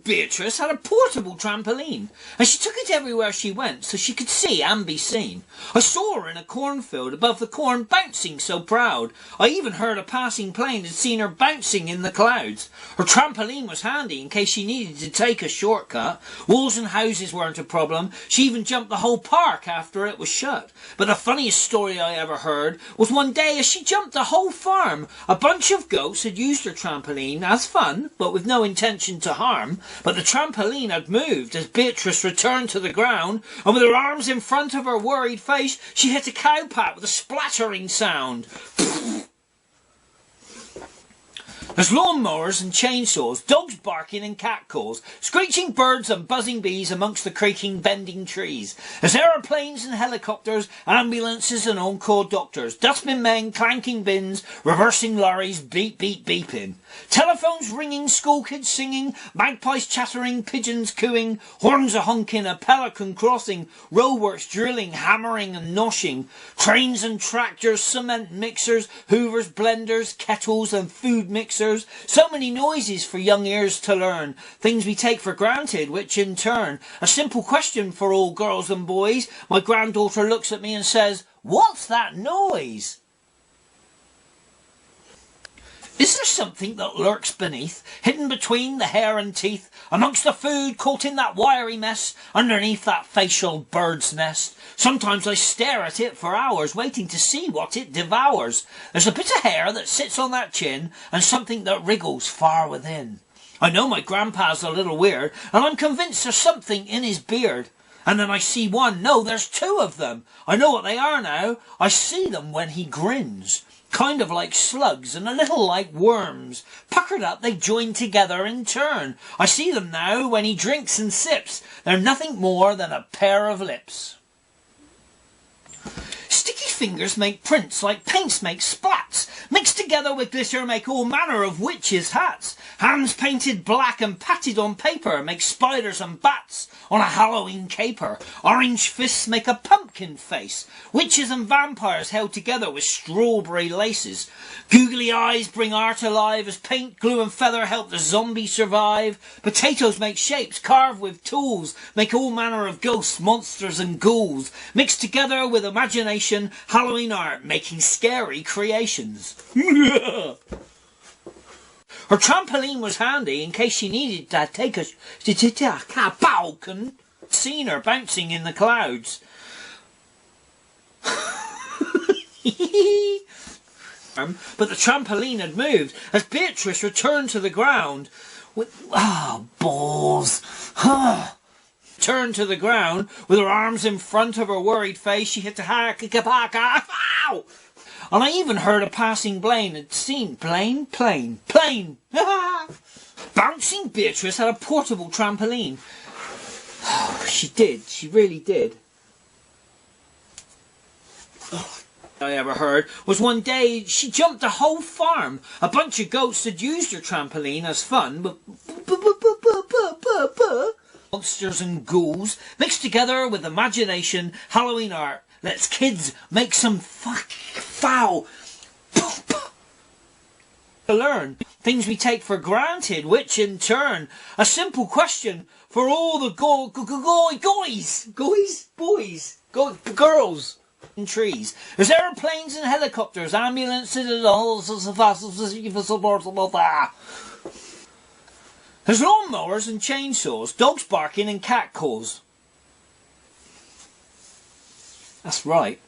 Beatrice had a portable trampoline, and she took it everywhere she went so she could see and be seen. I saw her in a cornfield above the corn, bouncing so proud. I even heard a passing plane had seen her bouncing in the clouds. Her trampoline was handy in case she needed to take a shortcut. Walls and houses weren't a problem. She even jumped the whole park after it was shut. But the funniest story I ever heard was one day as she jumped the whole farm. A bunch of goats had used her trampoline as fun, but with no intention to harm. But the trampoline had moved as Beatrice returned to the ground, and with her arms in front of her worried face, she hit a cowpat with a splattering sound. There's lawnmowers and chainsaws, dogs barking and catcalls, screeching birds and buzzing bees amongst the creaking, bending trees. There's aeroplanes and helicopters, ambulances and on-call doctors, dustbin men clanking bins, reversing lorries, beep, beep, beeping. Telephones ringing, school kids singing, magpies chattering, pigeons cooing, horns a honking, a pelican crossing, roadworks drilling, hammering and noshing, trains and tractors, cement mixers, hoovers, blenders, kettles and food mixers. So many noises for young ears to learn, things we take for granted, which in turn, a simple question for all girls and boys. My granddaughter looks at me and says, "What's that noise?" Is there something that lurks beneath, hidden between the hair and teeth, amongst the food, caught in that wiry mess, underneath that facial bird's nest? Sometimes I stare at it for hours, waiting to see what it devours. There's a bit of hair that sits on that chin, and something that wriggles far within. I know my grandpa's a little weird, and I'm convinced there's something in his beard. And then I see one, no, there's two of them. I know what they are now. I see them when he grins. Kind of like slugs and a little like worms. Puckered up, they join together in turn. I see them now when he drinks and sips. They're nothing more than a pair of lips. Sticky fingers make prints like paints make splats. Mixed together with glitter make all manner of witches' hats. Hands painted black and patted on paper make spiders and bats on a Halloween caper. Orange fists make a pumpkin face. Witches and vampires held together with strawberry laces. Googly eyes bring art alive as paint, glue and feather help the zombie survive. Potatoes make shapes carved with tools, make all manner of ghosts, monsters and ghouls. Mixed together with imagination, Halloween art making scary creations. Her trampoline was handy in case she needed to take a balcon. Seen her bouncing in the clouds. But the trampoline had moved as Beatrice returned to the ground with balls. Turned to the ground with her arms in front of her worried face. She hit the ow! And I even heard a passing plane had seen plane. Bouncing Beatrice had a portable trampoline. She did. She really did. I ever heard was one day she jumped a whole farm. A bunch of goats had used her trampoline as fun, but monsters and ghouls mixed together with imagination, Halloween art. Let's kids make some foul to learn things we take for granted, which in turn a simple question for all the girls in trees. There's aeroplanes and helicopters, ambulances and all. There's lawnmowers and chainsaws, dogs barking and catcalls. That's right.